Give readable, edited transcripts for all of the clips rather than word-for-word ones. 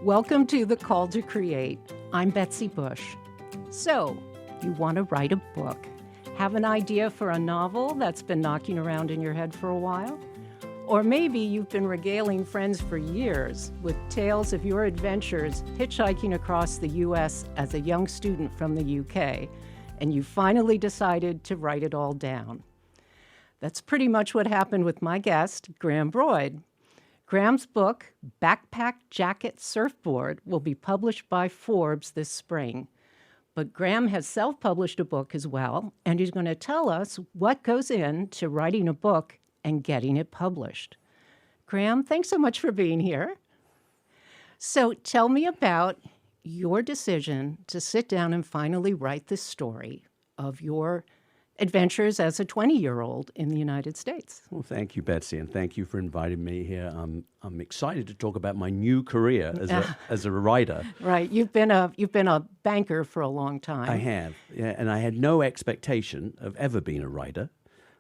Welcome to The Call to Create. I'm Betsy Bush. So, you want to write a book? Have an idea for a novel that's been knocking around in your head for a while? Or maybe you've been regaling friends for years with tales of your adventures hitchhiking across the U.S. as a young student from the U.K., and you finally decided to write it all down. That's pretty much what happened with my guest, Graham Broyd. Graham's book, Backpack, Jacket, Surfboard, will be published by Forbes this spring. But Graham has self-published a book as well, and he's going to tell us what goes into writing a book and getting it published. Graham, thanks so much for being here. So tell me about your decision to sit down and finally write this story of your adventures as a 20-year-old in the United States. Well, thank you, Betsy, and thank you for inviting me here. I'm excited to talk about my new career as a writer. Right, you've been a banker for a long time. I have, yeah, and I had no expectation of ever being a writer.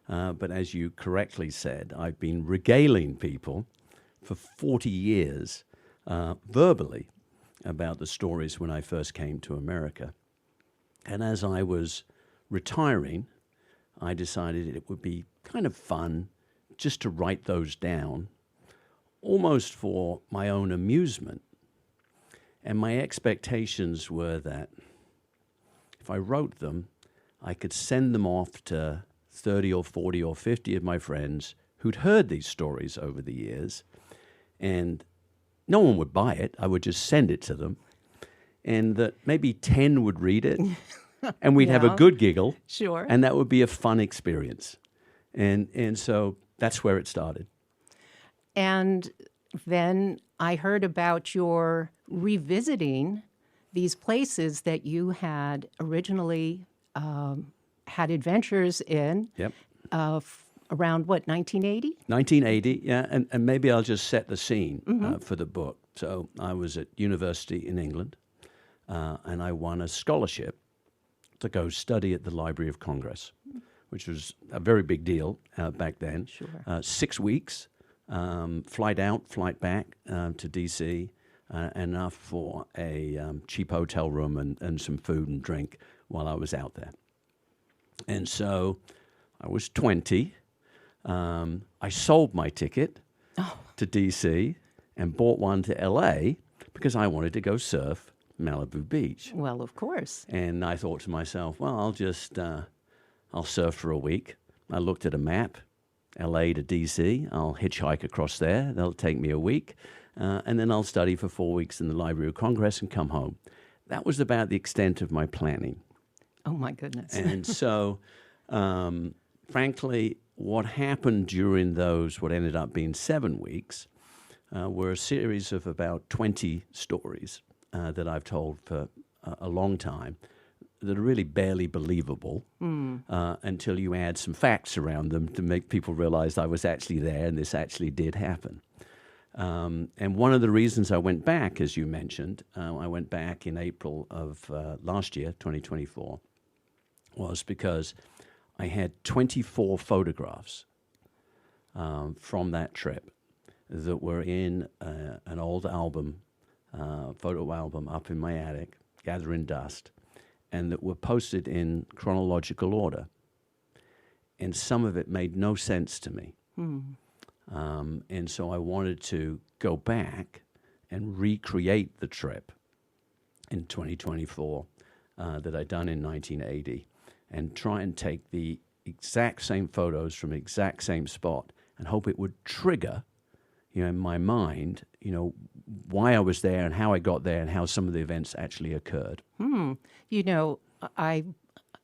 But as you correctly said, I've been regaling people for 40 years verbally about the stories when I first came to America. And as I was retiring, I decided it would be kind of fun just to write those down, almost for my own amusement. And my expectations were that if I wrote them, I could send them off to 30 or 40 or 50 of my friends who'd heard these stories over the years, and no one would buy it. I would just send it to them, and that maybe 10 would read it. And we'd have a good giggle. Sure. And that would be a fun experience. And so that's where it started. And then I heard about your revisiting these places that you had originally had adventures in. Yep. Around, what, 1980? 1980, yeah. And maybe I'll just set the scene for the book. So I was at university in England, and I won a scholarship to go study at the Library of Congress, which was a very big deal back then. Sure. 6 weeks, flight out, flight back to D.C., enough for a cheap hotel room and some food and drink while I was out there. And so I was 20. I sold my ticket to D.C. and bought one to L.A. because I wanted to go surf Malibu Beach. Well, of course. And I thought to myself, well, I'll surf for a week. I looked at a map, L.A. to D.C. I'll hitchhike across there. That'll take me a week. And then I'll study for 4 weeks in the Library of Congress and come home. That was about the extent of my planning. Oh, my goodness. And so, frankly, what happened during those, what ended up being 7 weeks, were a series of about 20 stories that I've told for a long time that are really barely believable until you add some facts around them to make people realize I was actually there and this actually did happen. And one of the reasons I went back, as you mentioned, I went back in April of last year, 2024, was because I had 24 photographs from that trip that were in an old album, photo album up in my attic, gathering dust, and that were posted in chronological order. And some of it made no sense to me. And so I wanted to go back and recreate the trip in 2024 that I'd done in 1980 and try and take the exact same photos from the exact same spot and hope it would trigger, in my mind, why I was there and how I got there and how some of the events actually occurred.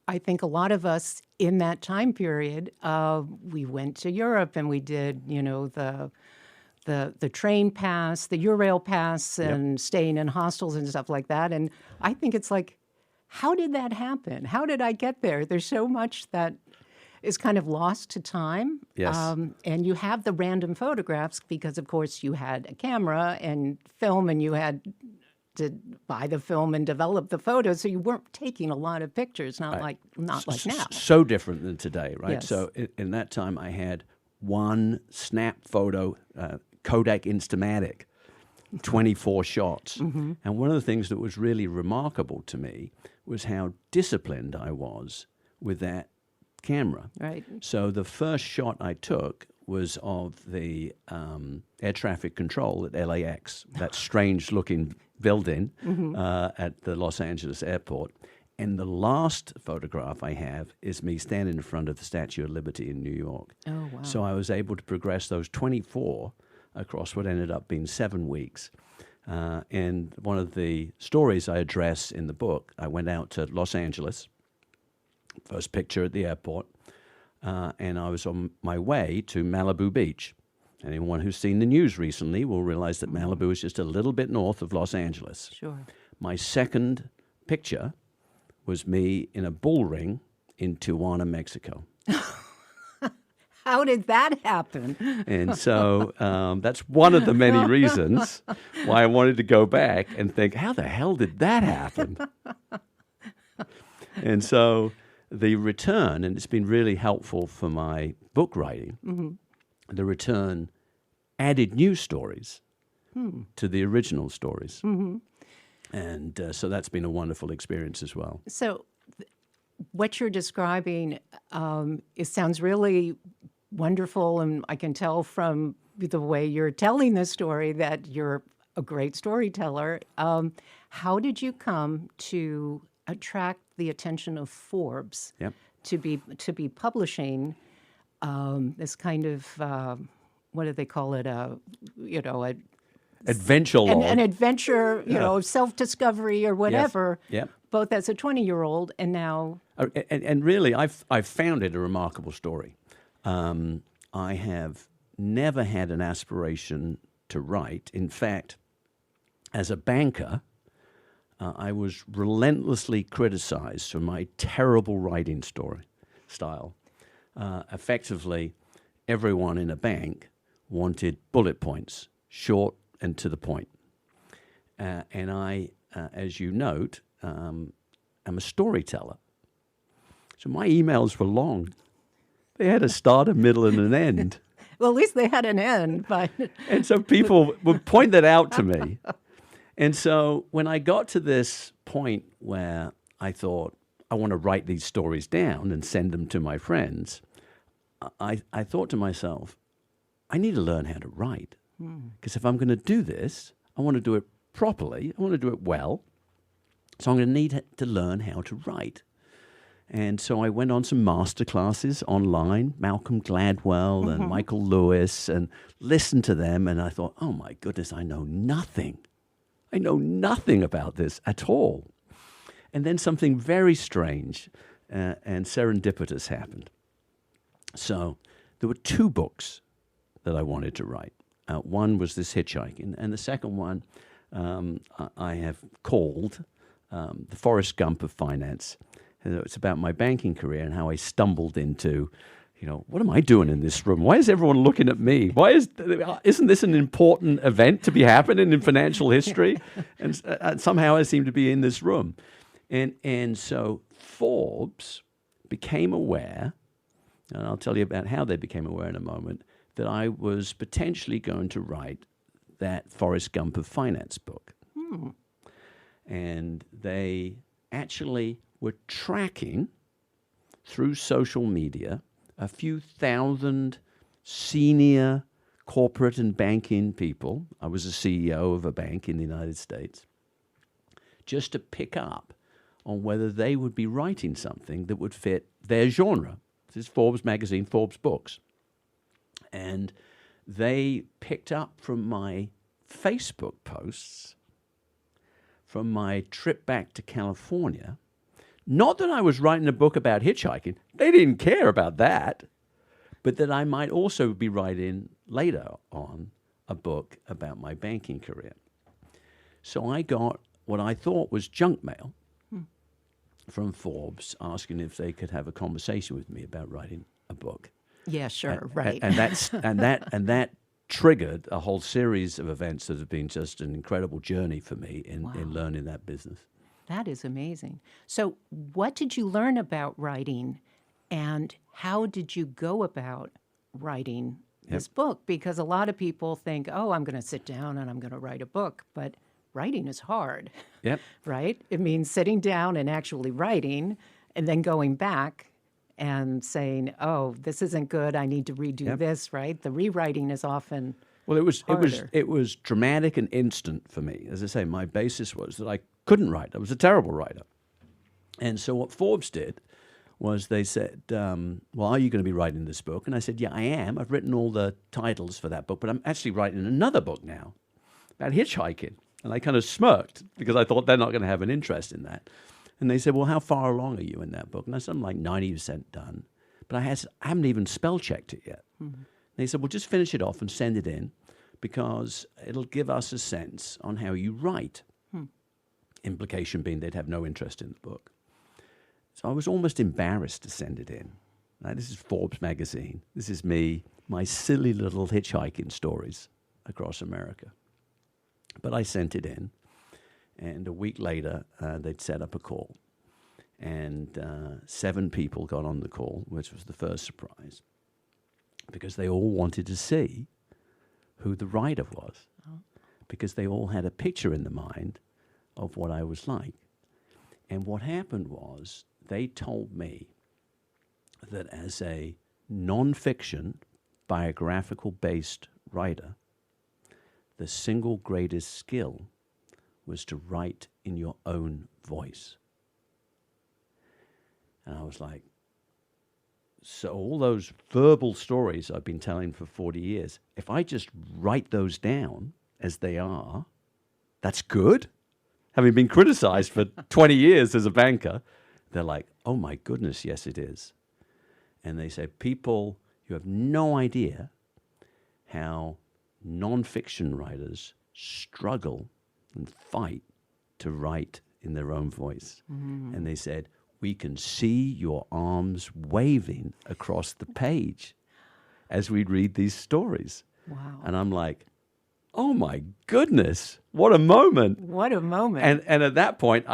I think a lot of us in that time period, we went to Europe and we did, the train pass, the Eurail pass, and staying in hostels and stuff like that. And I think it's like, how did that happen? How did I get there? There's so much that is kind of lost to time. Yes. And you have the random photographs because, of course, you had a camera and film and you had to buy the film and develop the photos. So you weren't taking a lot of pictures, not like now. So different than today, right? Yes. So in that time, I had one snap photo, Kodak Instamatic, 24 shots. And one of the things that was really remarkable to me was how disciplined I was with that camera. Right. So the first shot I took was of the air traffic control at LAX, that strange-looking building at the Los Angeles airport. And the last photograph I have is me standing in front of the Statue of Liberty in New York. Oh, wow. So I was able to progress those 24 across what ended up being 7 weeks. And one of the stories I address in the book, I went out to Los Angeles, first picture at the airport, and I was on my way to Malibu Beach. Anyone who's seen the news recently will realize that Malibu is just a little bit north of Los Angeles. Sure. My second picture was me in a bull ring in Tijuana, Mexico. How did that happen? And so that's one of the many reasons why I wanted to go back and think, how the hell did that happen? And so the return, and it's been really helpful for my book writing, the return added new stories to the original stories. And so that's been a wonderful experience as well. So what you're describing, it sounds really wonderful, and I can tell from the way you're telling the story that you're a great storyteller. How did you come to attract the attention of Forbes to be publishing this kind of what do they call it? Adventure log. An adventure, self-discovery or whatever. Yes. Both as a 20-year-old and now. And really, I've found it a remarkable story. I have never had an aspiration to write. In fact, as a banker, I was relentlessly criticized for my terrible writing style. Effectively, everyone in a bank wanted bullet points, short and to the point. And I, as you note, am a storyteller. So my emails were long. They had a start, a middle, and an end. Well, at least they had an end. But and so people would point that out to me. And so when I got to this point where I thought, I want to write these stories down and send them to my friends, I thought to myself, I need to learn how to write. Because if I'm going to do this, I want to do it properly. I want to do it well. So I'm going to need to learn how to write. And so I went on some master classes online, Malcolm Gladwell and Michael Lewis, and listened to them. And I thought, oh, my goodness, I know nothing. I know nothing about this at all. And then something very strange and serendipitous happened. So there were 2 books that I wanted to write. One was this hitchhiking, and the second one I have called The Forrest Gump of Finance. And it's about my banking career and how I stumbled into, what am I doing in this room? Why is everyone looking at me? Isn't this an important event to be happening in financial history? And somehow I seem to be in this room. And so Forbes became aware, and I'll tell you about how they became aware in a moment, that I was potentially going to write that Forrest Gump of Finance book. And they actually were tracking through social media a few thousand senior corporate and banking people. I was a CEO of a bank in the United States, just to pick up on whether they would be writing something that would fit their genre. This is Forbes magazine, Forbes books. And they picked up from my Facebook posts, from my trip back to California, not that I was writing a book about hitchhiking. They didn't care about that. But that I might also be writing later on a book about my banking career. So I got what I thought was junk mail from Forbes asking if they could have a conversation with me about writing a book. Yeah, sure, right. And that triggered a whole series of events that have been just an incredible journey for me in learning that business. That is amazing. So what did you learn about writing, and how did you go about writing this book, because a lot of people think, oh, I'm going to sit down and I'm going to write a book, but writing is hard. Yep. Right? It means sitting down and actually writing and then going back and saying, oh, this isn't good, I need to redo this, right? The rewriting is often Well, harder. it was dramatic and instant for me. As I say, my basis was that I couldn't write. I was a terrible writer. And so what Forbes did was they said, well, are you going to be writing this book? And I said, yeah, I am. I've written all the titles for that book, but I'm actually writing another book now about hitchhiking. And I kind of smirked because I thought they're not going to have an interest in that. And they said, well, how far along are you in that book? And I said, I'm like 90% done. But I haven't even spell checked it yet. Mm-hmm. They said, well, just finish it off and send it in because it'll give us a sense on how you write. Implication being they'd have no interest in the book. So I was almost embarrassed to send it in. Now, this is Forbes magazine. This is me, my silly little hitchhiking stories across America. But I sent it in, and a week later, they'd set up a call. And 7 people got on the call, which was the first surprise, because they all wanted to see who the writer was, because they all had a picture in their mind of what I was like. And what happened was they told me that as a non-fiction, biographical-based writer, the single greatest skill was to write in your own voice. And I was like, so all those verbal stories I've been telling for 40 years, if I just write those down as they are, that's good? Having been criticized for 20 years as a banker, they're like, oh my goodness, yes it is. And they say, people, you have no idea how non-fiction writers struggle and fight to write in their own voice. Mm. And they said, we can see your arms waving across the page as we read these stories. Wow. And I'm like, oh my goodness, what a moment. What a moment. And at that point,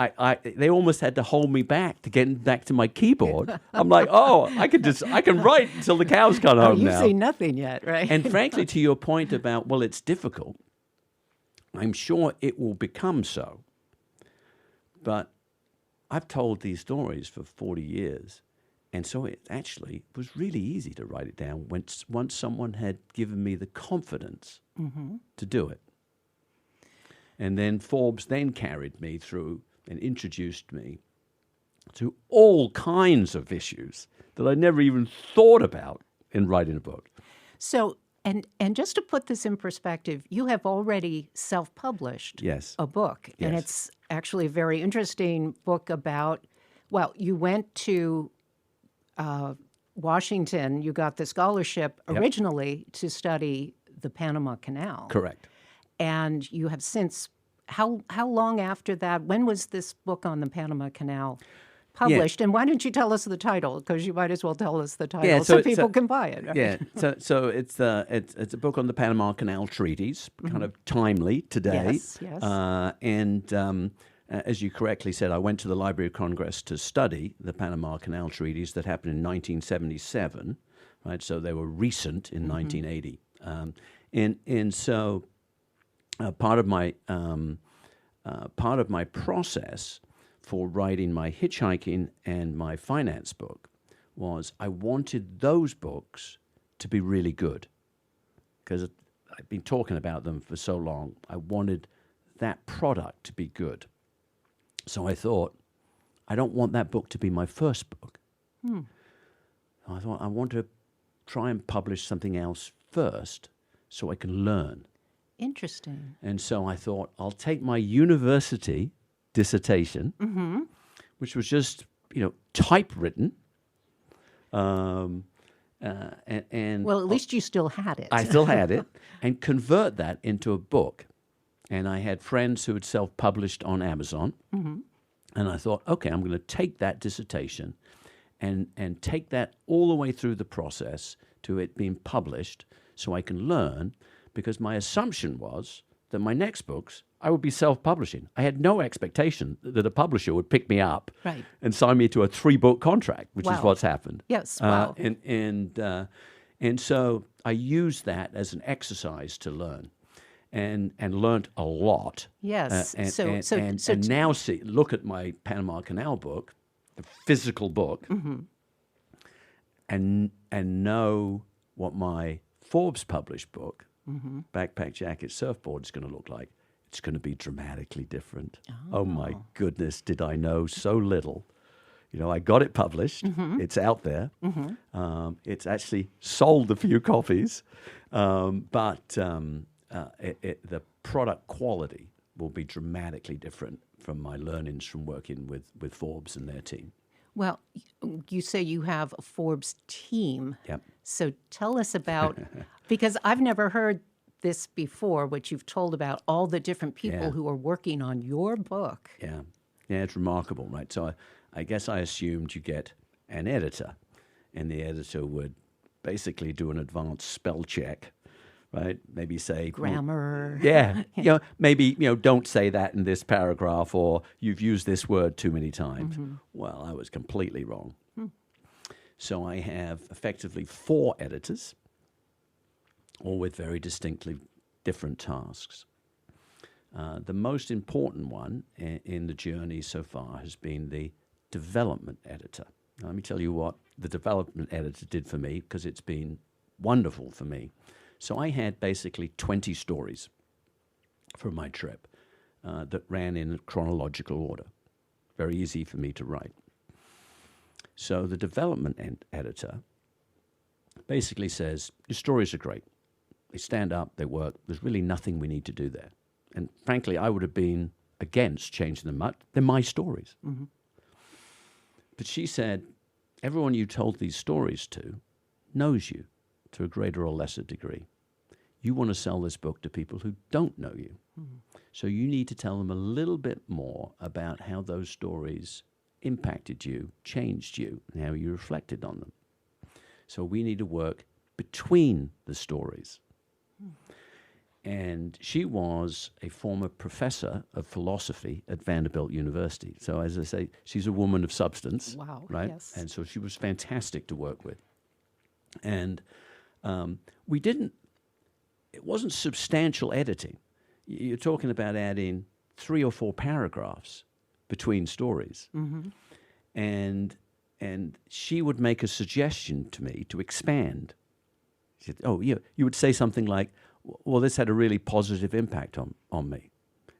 they almost had to hold me back to get back to my keyboard. I'm like, oh, I can write until the cows come home you've now. seen nothing yet, right? And frankly, to your point about, well, it's difficult, I'm sure it will become so. But I've told these stories for 40 years, and so it actually was really easy to write it down once someone had given me the confidence to do it. And then Forbes then carried me through and introduced me to all kinds of issues that I never even thought about in writing a book. So, and just to put this in perspective, you have already self-published a book. Yes. And it's actually a very interesting book about, well, you went to Washington, you got the scholarship originally to study the Panama Canal. Correct. And you have since, how long after that, when was this book on the Panama Canal published? And why don't you tell us the title? Because you might as well tell us the title so people can buy it. Right? Yeah, so it's a book on the Panama Canal treaties, kind of timely today. Yes. As you correctly said, I went to the Library of Congress to study the Panama Canal treaties that happened in 1977, right? So they were recent in 1980. And so part of my process for writing my hitchhiking and my finance book was I wanted those books to be really good because I've been talking about them for so long. I wanted that product to be good. So I thought, I don't want that book to be my first book. I thought, I want to try and publish something else first so I can learn. Interesting. And so I thought, I'll take my university dissertation, which was just, typewritten. And well, at least you still had it. I still had it, and convert that into a book. And I had friends who had self-published on Amazon. And I thought, okay, I'm going to take that dissertation and take that all the way through the process to it being published so I can learn, because my assumption was that my next books, I would be self-publishing. I had no expectation that a publisher would pick me up and sign me to a 3-book contract, which is what's happened. Yes, wow. And so I used that as an exercise to learn, and learned a lot. Yes. And now look at my Panama Canal book, the physical book, and know what my Forbes published book, Backpack, Jacket, Surfboard, is going to look like. It's going to be dramatically different. Oh my goodness, did I know so little? You know, I got it published. It's out there. It's actually sold a few copies, but the product quality will be dramatically different from my learnings from working with Forbes and their team. Well, you say you have a Forbes team. Yep. So tell us about, because I've never heard this before, what you've told about all the different people who are working on your book. Yeah, it's remarkable, right? So I guess I assumed you get an editor, and the editor would basically do an advanced spell check, right? Maybe say grammar. Maybe don't say that in this paragraph, or you've used this word too many times. Well, I was completely wrong. So I have effectively 4 editors, all with very distinctly different tasks. The most important one in the journey so far has been the development editor. Now, let me tell you what the development editor did for me, because it's been wonderful for me. So I had basically 20 stories from my trip that ran in chronological order. Very easy for me to write. So the development editor basically says, your stories are great. They stand up, they work. There's really nothing we need to do there. And frankly, I would have been against changing them much. They're my stories. But she said, everyone you told these stories to knows you to a greater or lesser degree. You want to sell this book to people who don't know you. So you need to tell them a little bit more about how those stories impacted you, changed you, and how you reflected on them. So we need to work between the stories. And she was a former professor of philosophy at Vanderbilt University. So as I say, she's a woman of substance. Wow, right? yes. And so she was fantastic to work with. And it wasn't substantial editing. You're talking about adding 3 or 4 paragraphs between stories. And she would make a suggestion to me to expand. She said, you would say something like, well, this had a really positive impact on me.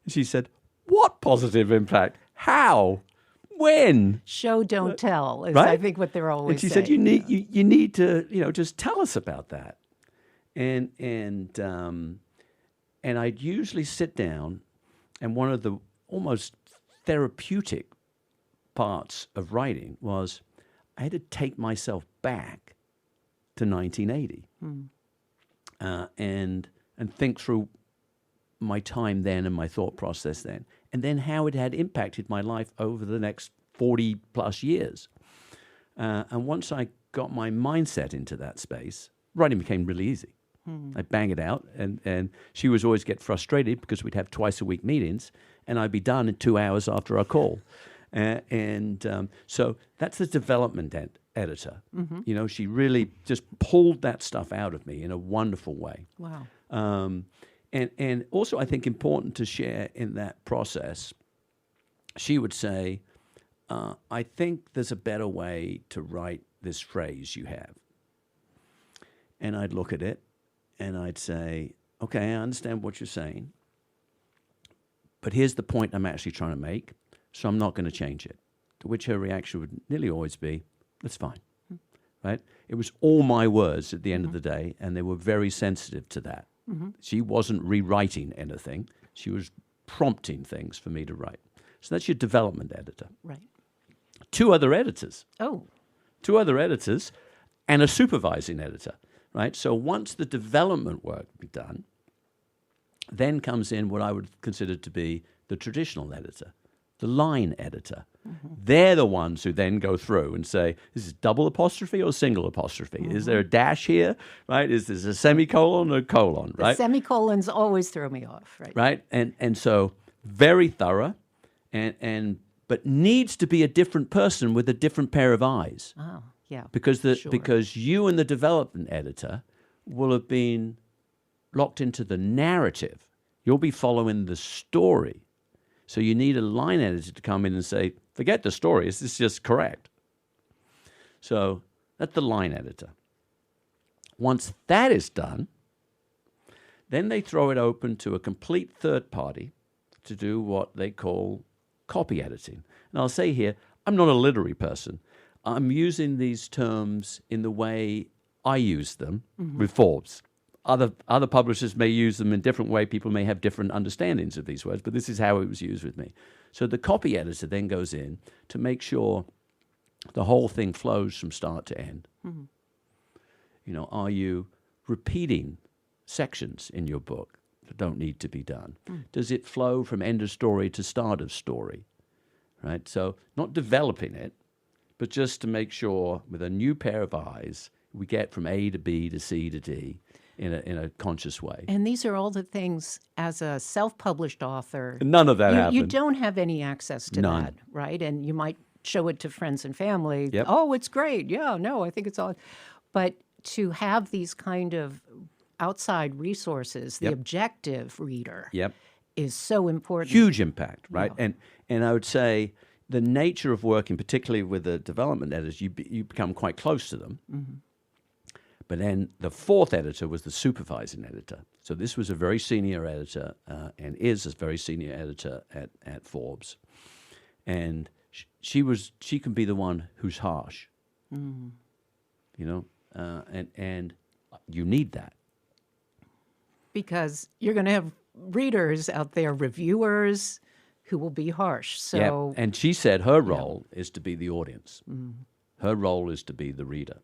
And she said, what positive impact? How? When? Show, don't tell is, right? I think, what they're always saying. And she said, you need to, just tell us about that. And I'd usually sit down, and one of the almost therapeutic parts of writing was I had to take myself back to 1980 and think through my time then and my thought process then, and then how it had impacted my life over the next 40 plus years. And once I got my mindset into that space, writing became really easy. I'd bang it out, and she would always get frustrated because we'd have twice a week meetings, and I'd be done in 2 hours after our call. So that's the development editor. She really just pulled that stuff out of me in a wonderful way. Wow. And also, I think important to share in that process, she would say, I think there's a better way to write this phrase you have. And I'd look at it, and I'd say, okay, I understand what you're saying, but here's the point I'm actually trying to make, so I'm not going to change it. To which her reaction would nearly always be, that's fine, right? It was all my words at the end of the day, and they were very sensitive to that. She wasn't rewriting anything. She was prompting things for me to write. So that's your development editor. Right. 2 other editors. Oh. 2 other editors and a supervising editor, right? So once the development work be done, then comes in what I would consider to be the traditional editor, the line editor. They're the ones who then go through and say, is this double apostrophe or single apostrophe? Is there a dash here, right? Is this a semicolon or a colon, right? The semicolons always throw me off, right? Right, and so very thorough, but needs to be a different person with a different pair of eyes. Oh. Yeah. Because sure. you and the development editor will have been locked into the narrative. You'll be following the story. So you need a line editor to come in and say, forget the story, is this just correct? So that's the line editor. Once that is done, then they throw it open to a complete third party to do what they call copy editing. And I'll say here, I'm not a literary person. I'm using these terms in the way I use them with Forbes. Other publishers may use them in a different way. People may have different understandings of these words, but this is how it was used with me. So the copy editor then goes in to make sure the whole thing flows from start to end. You know, are you repeating sections in your book that don't need to be done? Does it flow from end of story to start of story? Right? So not developing it, but just to make sure with a new pair of eyes, we get from A to B to C to D in a conscious way. And these are all the things as a self-published author. None of that happened. You don't have any access to None. that, right? And you might show it to friends and family. Yep. Oh, it's great. Yeah, no, I think it's all. But to have these kind of outside resources, the objective reader is so important. Huge impact, right? And I would say the nature of working, particularly with the development editors, you become quite close to them. But then the fourth editor was the supervising editor. So this was a very senior editor and is a very senior editor at Forbes. And she can be the one who's harsh, you know, and you need that. Because you're going to have readers out there, reviewers, who will be harsh. So, and she said her role is to be the audience. Her role is to be the reader.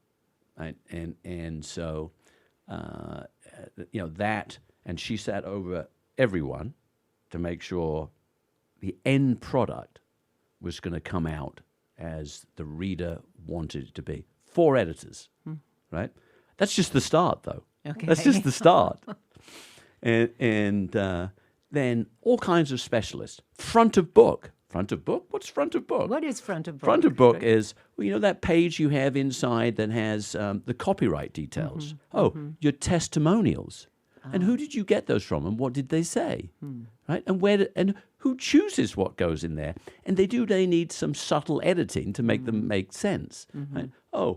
Right? And so, you know, that, and she sat over everyone to make sure the end product was going to come out as the reader wanted it to be. 4 editors, right? That's just the start, though. Okay. That's just the start. And then all kinds of specialists. Front of book. Front of book? What's front of book? What is front of book? Front of book is, well, you know, that page you have inside that has the copyright details. Your testimonials. And who did you get those from, and what did they say? Right? And and who chooses what goes in there? And they need some subtle editing to make them make sense. Right? A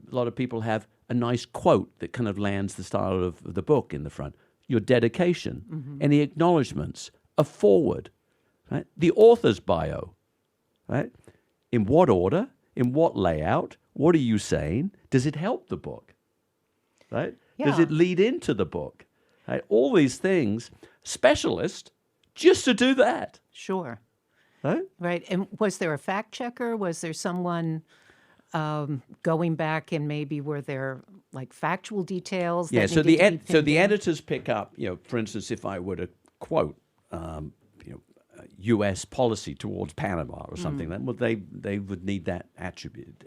lot of people have a nice quote that kind of lands the style of the book in the front. Your dedication, any acknowledgements, a foreword. Right? The author's bio, right? In what order? In what layout? What are you saying? Does it help the book? Right? Yeah. Does it lead into the book? Right? All these things, specialist, just to do that. Sure. Right? Right. And was there a fact checker? Was there someone going back and maybe were there like factual details? Yeah. That So needed to be the pinned in? editors pick up. You know, for instance, if I were to quote, U.S. policy towards Panama or something, well, they would need that attribute.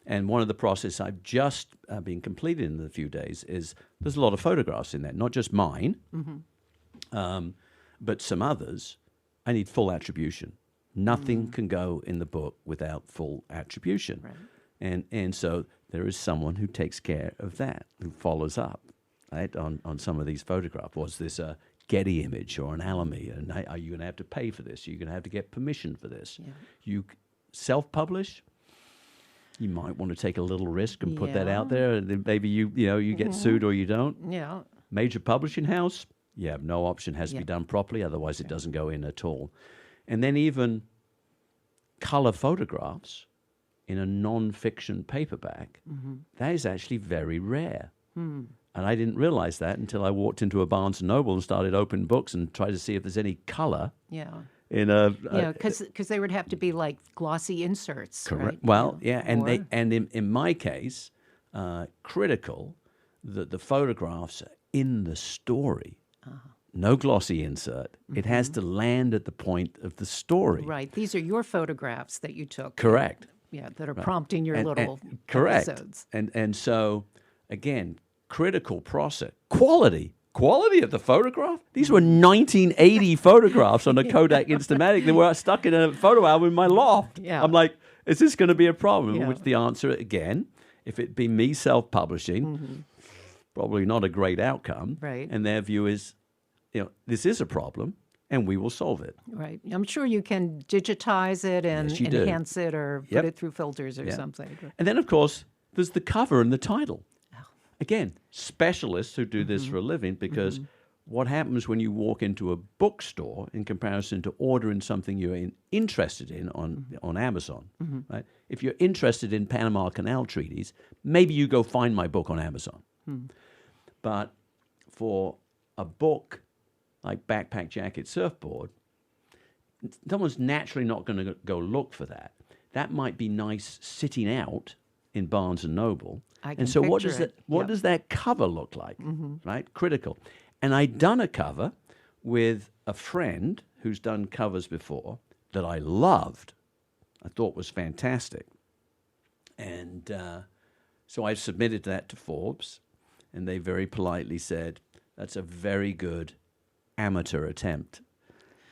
And one of the process I've just been completed in a few days is there's a lot of photographs in there, not just mine, but some others. I need full attribution. Nothing can go in the book without full attribution. Right. And so there is someone who takes care of that, who follows up, right, on some of these photographs. Was this a Getty image or an Alamy? And are you going to have to pay for this? You're going to have to get permission for this. You self-publish. You might want to take a little risk and put that out there, and then maybe you get sued or you don't. Yeah. Major publishing house, you have no option. Has to be done properly, otherwise it doesn't go in at all. And then even color photographs in a non-fiction paperback, that is actually very rare. And I didn't realize that until I walked into a Barnes & Noble and started opening books and tried to see if there's any color. In because they would have to be like glossy inserts. Correct. Right? Well, and in my case, critical that the photographs are in the story. No glossy insert. It has to land at the point of the story. Right. These are your photographs that you took. Correct. Yeah, that are prompting your little correct. episodes. And so, again, critical process. Quality of the photograph. These were 1980 photographs on a Kodak Instamatic. They were stuck in a photo album in my loft. Yeah. I'm like, Is this going to be a problem? Yeah. Which the answer, again, if it be me self-publishing, probably not a great outcome. Right. And their view is, this is a problem, and we will solve it. Right. I'm sure you can digitize it and Yes, you do. enhance it or Yep. put it through filters or Yeah. something. And then, of course, there's the cover and the title. Again, specialists who do this for a living, because what happens when you walk into a bookstore in comparison to ordering something you're interested in on Amazon, right? If you're interested in Panama Canal treaties, maybe you go find my book on Amazon. But for a book like Backpack, Jacket, Surfboard, someone's naturally not going to go look for that. That might be nice sitting out in Barnes and Noble. And so what does that cover look like, right? Critical. And I'd done a cover with a friend who's done covers before that I loved, I thought was fantastic. And so I submitted that to Forbes, and they very politely said, that's a very good amateur attempt.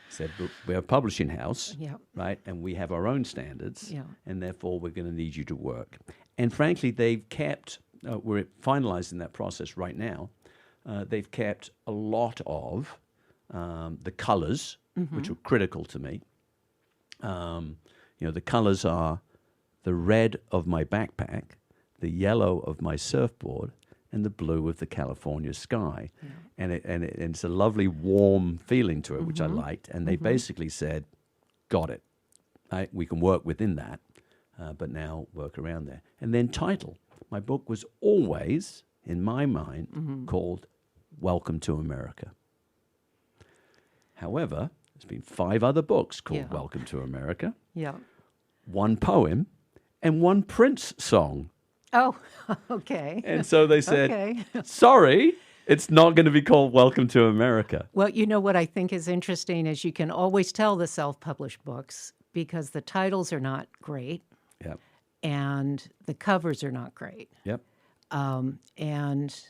Said, we're a publishing house, right? And we have our own standards, and therefore we're going to need you to work. And frankly, they've kept, we're finalizing that process right now, they've kept a lot of the colors, which were critical to me. The colors are the red of my backpack, the yellow of my surfboard, and the blue of the California sky. And it's a lovely warm feeling to it, which I liked. And they basically said, got it. We can work within that, but now work around there. And then title. My book was always, in my mind, called Welcome to America. However, there's been 5 other books called Welcome to America, 1 poem, and 1 Prince song. Oh, okay. And so they said, sorry, it's not going to be called Welcome to America. Well, you know what I think is interesting is you can always tell the self-published books because the titles are not great. Yep. And the covers are not great. Yep. And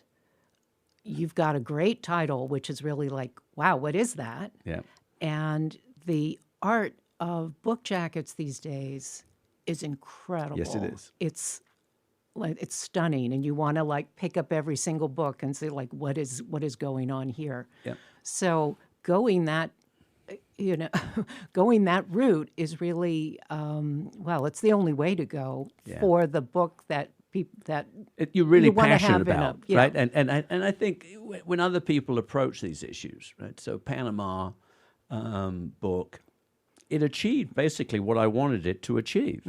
you've got a great title, which is really like, wow, what is that? Yeah. And the art of book jackets these days is incredible. Yes, it is. It's stunning, and you want to like pick up every single book and say like, what is going on here? Yep. So going that route is really it's the only way to go for the book that you're really you wanna passionate have in about, a- right? And I think when other people approach these issues, right? So Panama book, it achieved basically what I wanted it to achieve.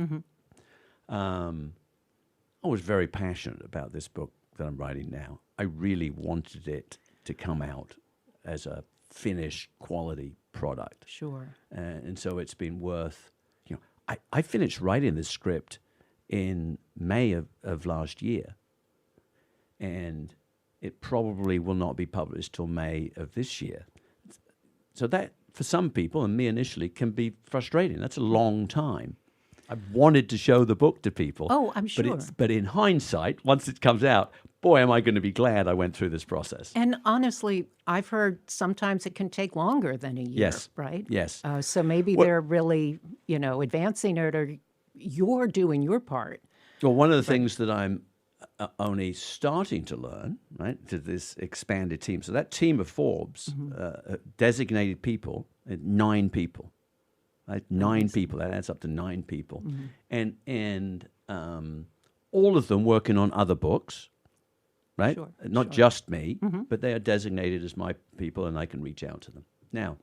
I was very passionate about this book that I'm writing now. I really wanted it to come out as a finished quality product. Sure. And so it's been worth, I finished writing this script in May of last year, and it probably will not be published till May of this year. So that, for some people, and me initially, can be frustrating. That's a long time. I wanted to show the book to people. Oh, I'm sure. But in hindsight, once it comes out, boy, am I going to be glad I went through this process. And honestly, I've heard sometimes it can take longer than a year, Yes. right? Yes. So maybe they're really, advancing it, or you're doing your part. Well, one of the things that I'm only starting to learn, right, to this expanded team. So that team of Forbes, designated people, 9 people. Right? 9 people. That adds up to 9 people, and all of them working on other books, right? Sure, Not just me, but they are designated as my people, and I can reach out to them. Now,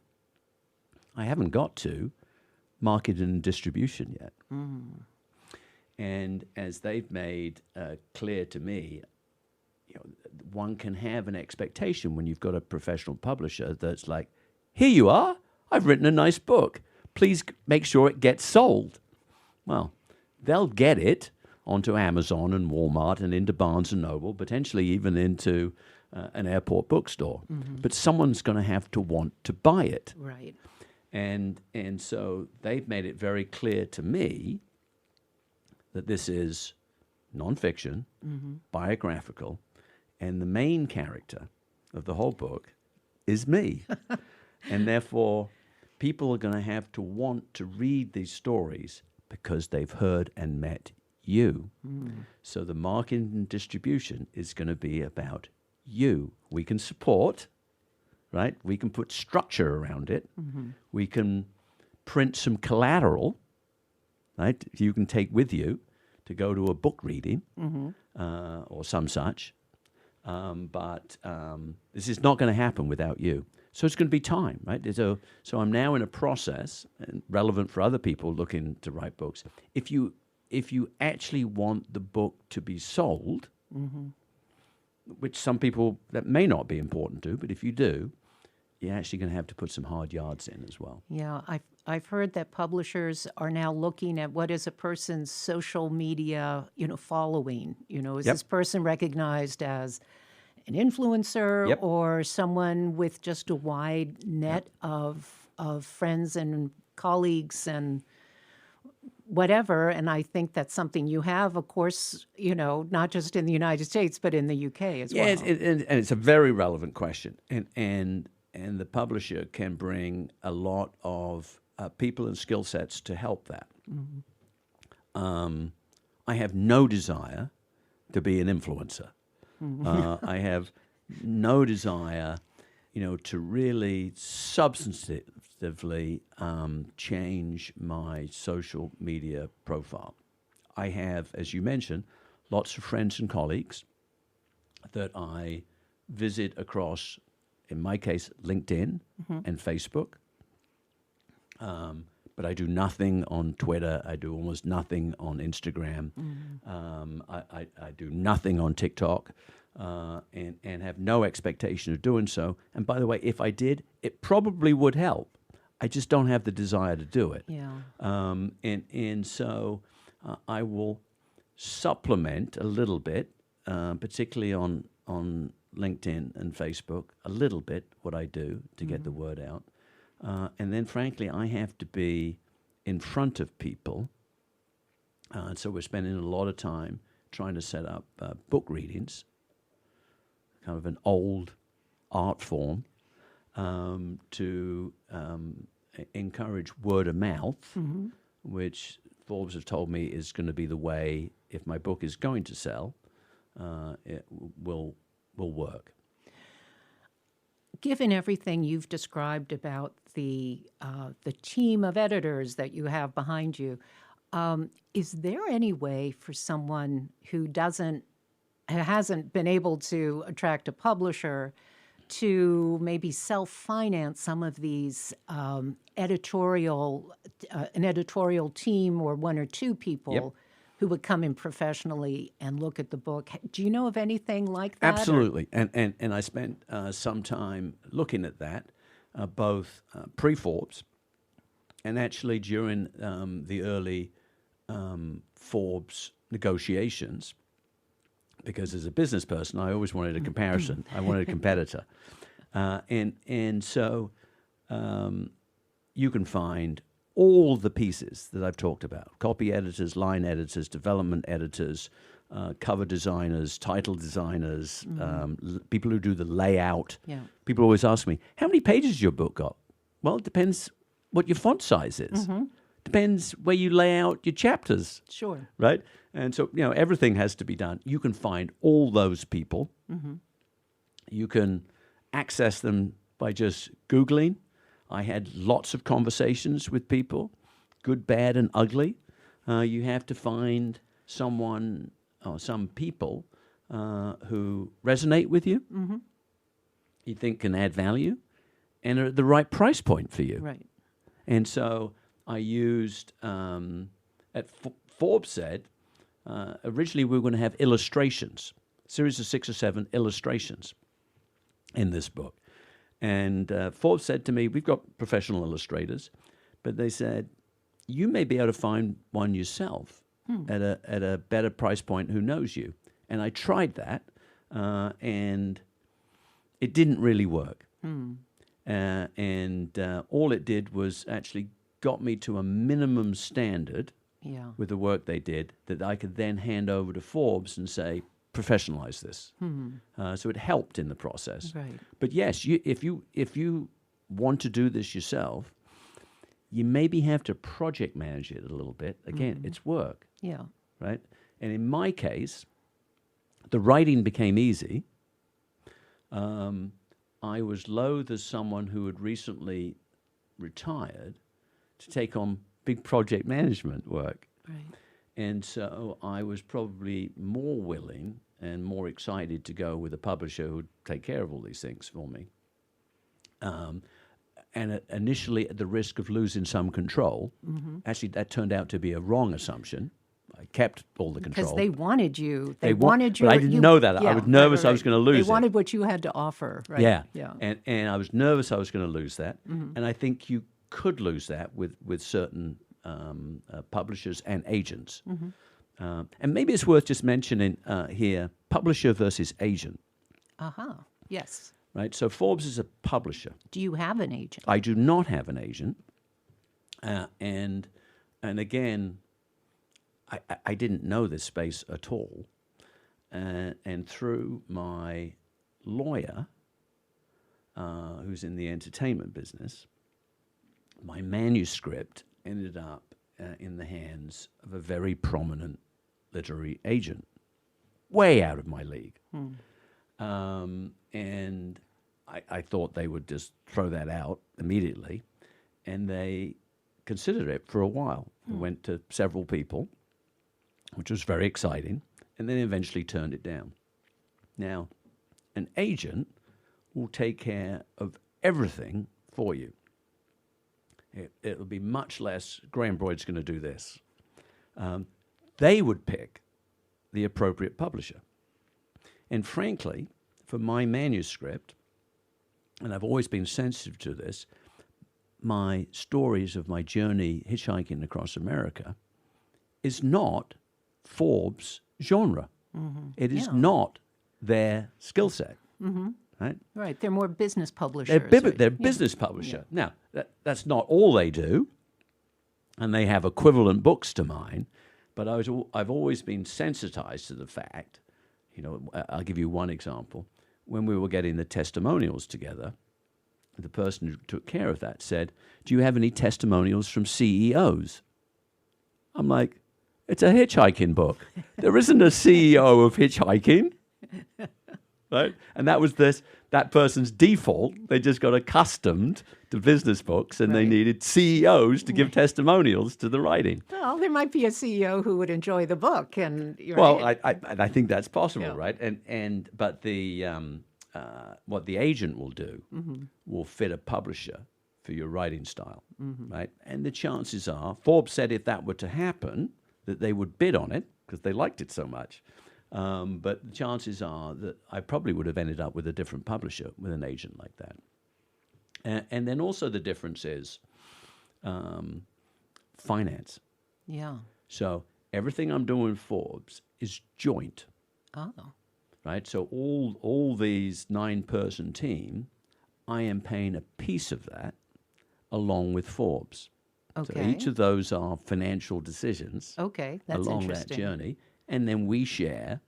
I haven't got to market and distribution yet, and as they've made clear to me, one can have an expectation when you've got a professional publisher that's like, "Here you are. I've written a nice book. Please make sure it gets sold." Well, they'll get it onto Amazon and Walmart and into Barnes and Noble, potentially even into an airport bookstore. But someone's going to have to want to buy it. Right. And so they've made it very clear to me that this is nonfiction, biographical, and the main character of the whole book is me. And therefore, people are going to have to want to read these stories because they've heard and met you. So the marketing and distribution is going to be about you. We can support, right? We can put structure around it. We can print some collateral, right? You can take with you to go to a book reading or some such. But this is not going to happen without you. So it's going to be time, right? So I'm now in a process, and relevant for other people looking to write books. If you actually want the book to be sold, which some people, that may not be important to, but if you do, you're actually going to have to put some hard yards in as well. Yeah, I've heard that publishers are now looking at what is a person's social media, following. Is this person recognized as an influencer or someone with just a wide net of friends and colleagues and whatever? And I think that's something you have, of course, not just in the United States, but in the UK as well. Yeah, and it's a very relevant question. And the publisher can bring a lot of people and skill sets to help that. I have no desire to be an influencer. I have no desire, to really substantively change my social media profile. I have, as you mentioned, lots of friends and colleagues that I visit across, in my case, LinkedIn and Facebook. But I do nothing on Twitter. I do almost nothing on Instagram. I do nothing on TikTok and have no expectation of doing so. And by the way, if I did, it probably would help. I just don't have the desire to do it. Yeah. And so I will supplement a little bit, particularly on LinkedIn and Facebook, a little bit what I do to get the word out. And then, frankly, I have to be in front of people. And so we're spending a lot of time trying to set up book readings, kind of an old art form, to encourage word of mouth, which Forbes have told me is going to be the way, if my book is going to sell, it will work. Given everything you've described about the team of editors that you have behind you, is there any way for someone who hasn't been able to attract a publisher to maybe self-finance some of these an editorial team or one or two people who would come in professionally and look at the book? Do you know of anything like that? Absolutely. And I spent some time looking at that, both pre-Forbes and actually during the early Forbes negotiations, because as a business person, I always wanted a comparison. I wanted a competitor. And so you can find all the pieces that I've talked about: copy editors, line editors, development editors, cover designers, title designers, people who do the layout. Yeah. People always ask me, how many pages has your book got? Well, it depends what your font size is. Depends where you lay out your chapters. Sure. Right? And so, everything has to be done. You can find all those people. You can access them by just Googling. I had lots of conversations with people, good, bad, and ugly. You have to find someone or some people who resonate with you, you think can add value, and are at the right price point for you. Right. And so I used, Forbes said, originally we were going to have illustrations, series of 6 or 7 illustrations in this book. And Forbes said to me, we've got professional illustrators, but they said, you may be able to find one yourself at a better price point who knows you. And I tried that, and it didn't really work. And all it did was actually got me to a minimum standard with the work they did that I could then hand over to Forbes and say, professionalize this. So it helped in the process. Right. But yes, if you want to do this yourself, you maybe have to project manage it a little bit. Again, it's work, Yeah. right? And in my case, the writing became easy. I was loath as someone who had recently retired to take on big project management work. Right. And so I was probably more willing and more excited to go with a publisher who would take care of all these things for me. And initially at the risk of losing some control. Actually, that turned out to be a wrong assumption. I kept all the control. Because they wanted you. They wanted you. But I didn't know that. I was nervous I was going to lose it. They wanted what you had to offer, right? Yeah. Yeah. And I was nervous I was going to lose that. And I think you could lose that with certain publishers and agents. And maybe it's worth just mentioning here, publisher versus agent. Yes. Right? So Forbes is a publisher. Do you have an agent? I do not have an agent. And again, I didn't know this space at all. And through my lawyer, who's in the entertainment business, my manuscript ended up in the hands of a very prominent literary agent, way out of my league. And I thought they would just throw that out immediately. And they considered it for a while. We went to several people, which was very exciting, and then eventually turned it down. Now, an agent will take care of everything for you. It'll be much less, Graham Broyd's going to do this. They would pick the appropriate publisher. And frankly, for my manuscript, and I've always been sensitive to this, my stories of my journey hitchhiking across America is not Forbes' genre. It is not their skill set. Right? Right. They're more business publishers. They're business publisher. Now, that's not all they do, and they have equivalent books to mine, but I've always been sensitized to the fact, I'll give you one example. When we were getting the testimonials together, the person who took care of that said, "Do you have any testimonials from CEOs?" I'm like, it's a hitchhiking book. There isn't a CEO of hitchhiking. Right? And that was that person's default. They just got accustomed to business books, and they needed CEOs to give testimonials to the writing. Well, there might be a CEO who would enjoy the book, and I think that's possible, right? But the what the agent will do will fit a publisher for your writing style, right? And the chances are, Forbes said if that were to happen, that they would bid on it because they liked it so much. But the chances are that I probably would have ended up with a different publisher, with an agent like that. And then also the difference is finance. Yeah. So everything I'm doing Forbes is joint. Oh. Right? So all these 9-person team, I am paying a piece of that along with Forbes. Okay. So each of those are financial decisions That's along that interesting. journey. And then we share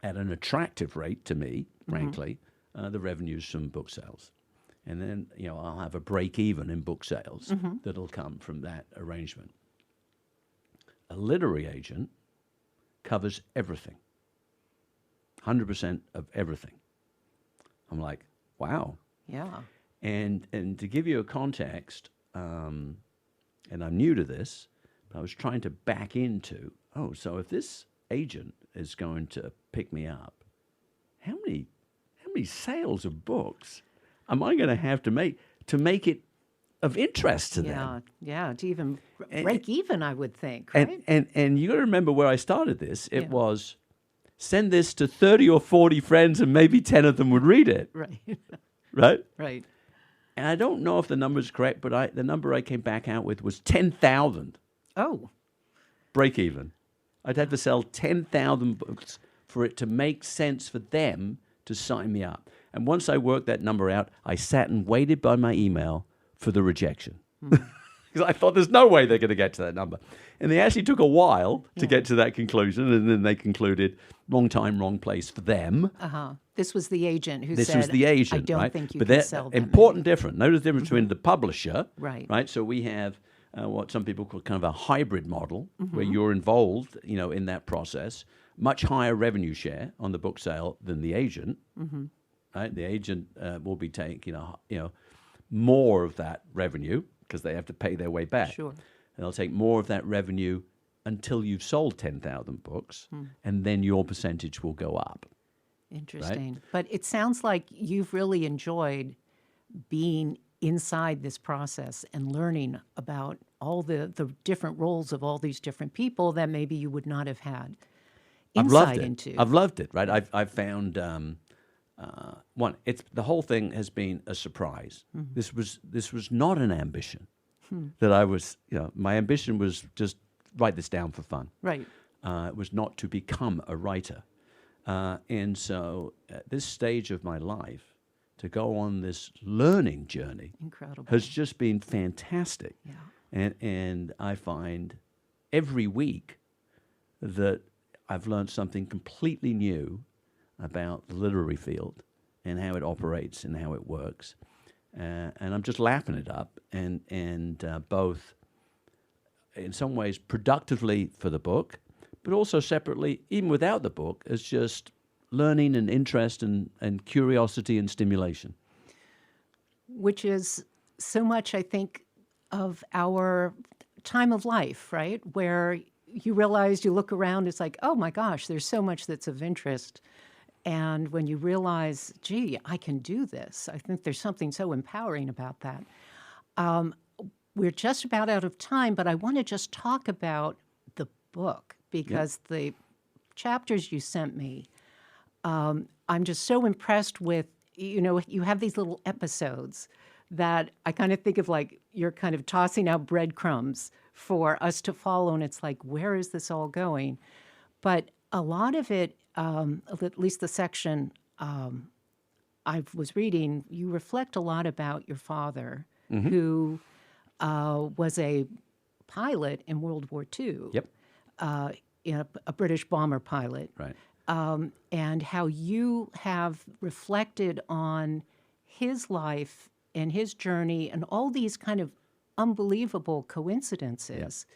at an attractive rate to me, frankly, the revenues from book sales. And then, I'll have a break even in book sales that'll come from that arrangement. A literary agent covers everything, 100% of everything. I'm like, wow. Yeah. And to give you a context, and I'm new to this, but I was trying to back into, so if this agent is going to pick me up, how many sales of books am I going to have to make it of interest to them? Yeah, to even break even, I would think, right? And you got to remember where I started this. It was send this to 30 or 40 friends and maybe 10 of them would read it. Right. Right? Right. And I don't know if the number is correct, but the number I came back out with was 10,000. Oh. Break even. I'd have to sell 10,000 books for it to make sense for them to sign me up. And once I worked that number out, I sat and waited by my email for the rejection. because I thought there's no way they're going to get to that number. And they actually took a while to get to that conclusion, and then they concluded, wrong time, wrong place for them. This was the agent who This said, was the agent, I don't right? think you but can sell that important difference. Notice the difference between the publisher, Right. So we have what some people call kind of a hybrid model, where you're involved, in that process. Much higher revenue share on the book sale than the agent. Right? The agent will be taking, more of that revenue because they have to pay their way back. Sure. And they'll take more of that revenue until you've sold 10,000 books, and then your percentage will go up. Interesting. Right? But it sounds like you've really enjoyed being inside this process and learning about all the different roles of all these different people that maybe you would not have had insight into. I've loved it, right? I've found one. It's the whole thing has been a surprise. This was not an ambition that I was. My ambition was just write this down for fun. Right. It was not to become a writer, and so at this stage of my life, to go on this learning journey, incredible, has just been fantastic. Yeah. And I find every week that I've learned something completely new about the literary field and how it operates and how it works. And I'm just lapping it up, and both in some ways productively for the book, but also separately, even without the book, as just learning and interest and curiosity and stimulation. Which is so much, I think, of our time of life, right? Where you realize, you look around, it's like, oh my gosh, there's so much that's of interest. And when you realize, gee, I can do this, I think there's something so empowering about that. We're just about out of time, but I want to just talk about the book, because the chapters you sent me, I'm just so impressed with, you have these little episodes that I kind of think of like you're kind of tossing out breadcrumbs for us to follow, and it's like, where is this all going? But a lot of it, at least the section I was reading, you reflect a lot about your father, who was a pilot in World War II. Yep. A British bomber pilot. Right. And how you have reflected on his life and his journey and all these kind of unbelievable coincidences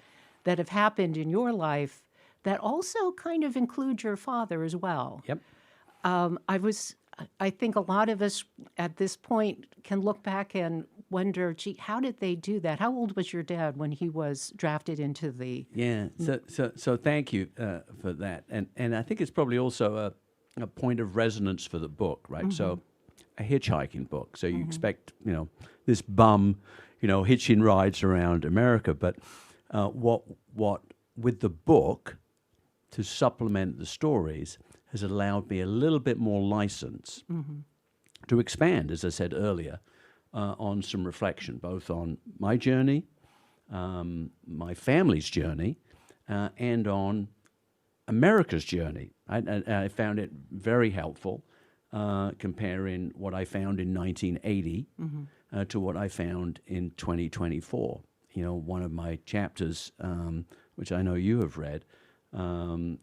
that have happened in your life that also kind of include your father as well. Yep. I think a lot of us at this point can look back and wonder, gee, how did they do that? How old was your dad when he was drafted into the... Yeah, so thank you for that. And I think it's probably also a point of resonance for the book, right? So a hitchhiking book. So you expect, this bum, hitching rides around America. But what with the book, to supplement the stories, has allowed me a little bit more license to expand, as I said earlier, on some reflection, both on my journey, my family's journey, and on America's journey. I found it very helpful comparing what I found in 1980 to what I found in 2024. One of my chapters, which I know you have read,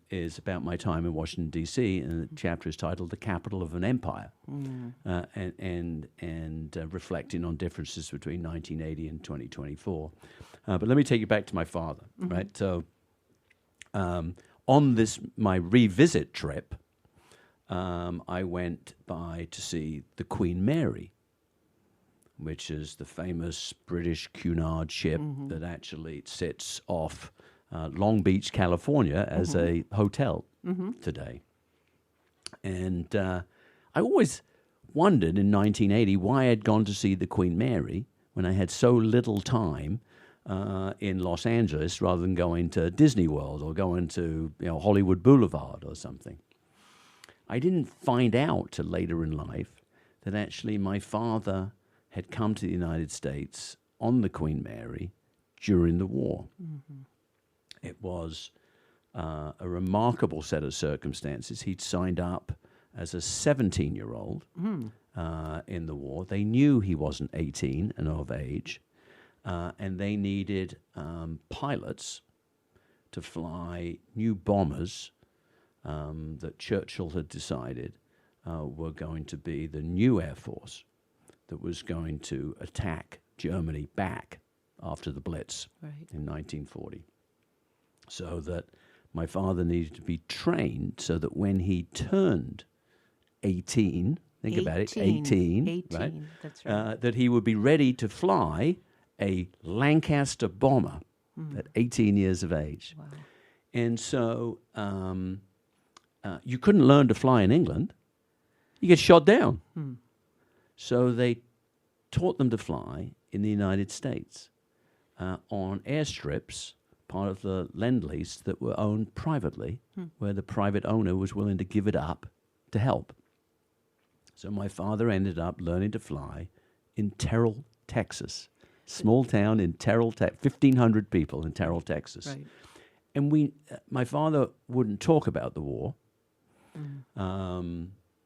is about my time in Washington, D.C., and the chapter is titled "The Capital of an Empire," and reflecting on differences between 1980 and 2024. But let me take you back to my father, right? So, on this my revisit trip, I went by to see the Queen Mary, which is the famous British Cunard ship that actually sits off Long Beach, California, as a hotel today. And I always wondered in 1980 why I'd gone to see the Queen Mary when I had so little time in Los Angeles, rather than going to Disney World or going to Hollywood Boulevard or something. I didn't find out till later in life that actually my father had come to the United States on the Queen Mary during the war. It was a remarkable set of circumstances. He'd signed up as a 17-year-old in the war. They knew he wasn't 18 and of age. and they needed pilots to fly new bombers that Churchill had decided were going to be the new Air Force that was going to attack Germany back after the Blitz in 1940. So that my father needed to be trained so that when he turned 18, think about it, 18, right? That's right. That he would be ready to fly a Lancaster Bomber at 18 years of age. Wow. And so you couldn't learn to fly in England. You get shot down. So they taught them to fly in the United States on airstrips, part of the Lend-Lease that were owned privately, where the private owner was willing to give it up to help. So my father ended up learning to fly in Terrell, Texas. Small town in Terrell, 1,500 people in Terrell, Texas. Right. And my father wouldn't talk about the war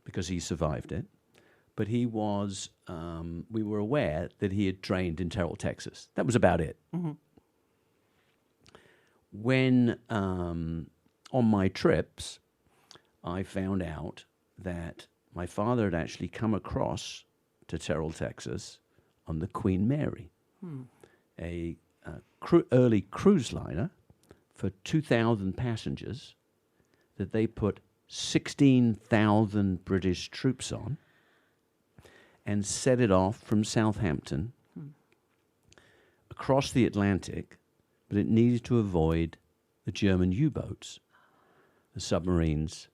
because he survived it. But he was, we were aware that he had trained in Terrell, Texas. That was about it. When, on my trips, I found out that my father had actually come across to Terrell, Texas on the Queen Mary, a early cruise liner for 2,000 passengers that they put 16,000 British troops on and set it off from Southampton across the Atlantic, but it needed to avoid the German U-boats, the submarines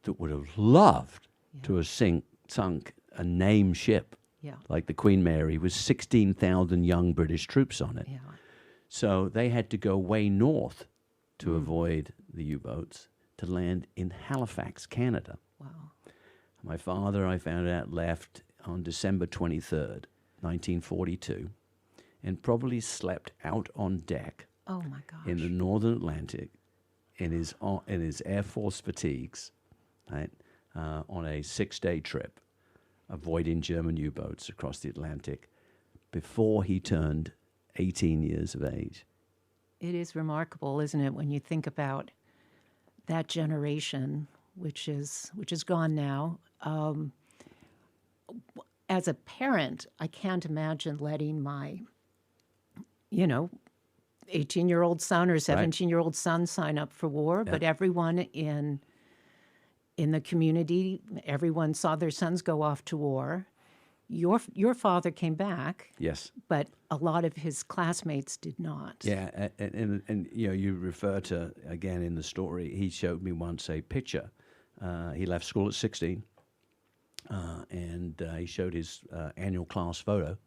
that would have loved to have sunk a named ship like the Queen Mary with 16,000 young British troops on it. So they had to go way north to avoid the U-boats to land in Halifax, Canada. Wow. My father, I found out, left on December 23rd, 1942, and probably slept out on deck Oh my gosh. in the northern Atlantic in his Air Force fatigues, right, on a 6-day trip, avoiding German U-boats across the Atlantic before he turned 18 years of age. It is remarkable, isn't it, when you think about that generation, which is gone now. As a parent, I can't imagine letting my, 18-year-old son or 17-year-old son sign up for war. But everyone in the community, everyone saw their sons go off to war. Your father came back. Yes. But a lot of his classmates did not. Yeah, and you refer to, again in the story, he showed me once a picture. He left school at 16, and he showed his annual class photo,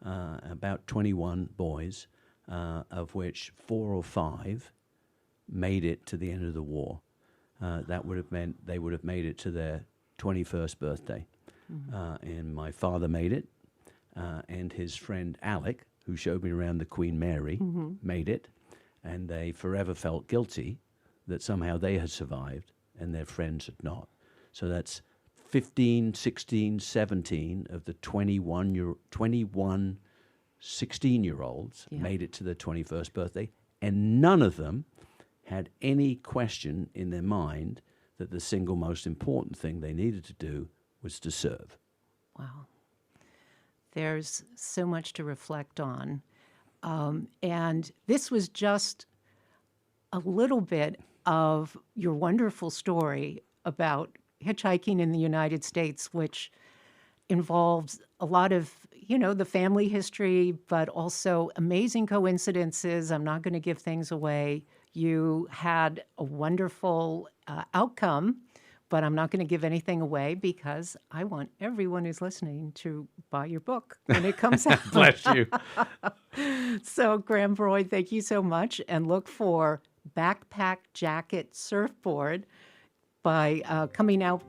about 21 boys, of which 4 or 5 made it to the end of the war. That would have meant they would have made it to their 21st birthday. And my father made it, and his friend Alec, who showed me around the Queen Mary, made it, and they forever felt guilty that somehow they had survived and their friends had not. So that's 15, 16, 17 of the 21 16-year-olds made it to their 21st birthday, and none of them had any question in their mind that the single most important thing they needed to do was to serve. Wow. There's so much to reflect on. And this was just a little bit of your wonderful story about hitchhiking in the United States, which involves a lot of, the family history, but also amazing coincidences. I'm not going to give things away. You had a wonderful outcome, but I'm not going to give anything away because I want everyone who's listening to buy your book when it comes out. Bless you. So, Graham Broyd, thank you so much. And look for Backpack Jacket Surfboard coming out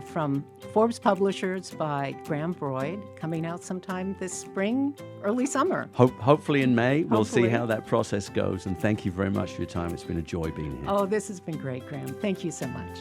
from Forbes Publishers by Graham Broyd, coming out sometime this spring, early summer. Hopefully in May. We'll see Hopefully. how that process goes. And thank you very much for your time. It's been a joy being here. Oh, this has been great, Graham. Thank you so much.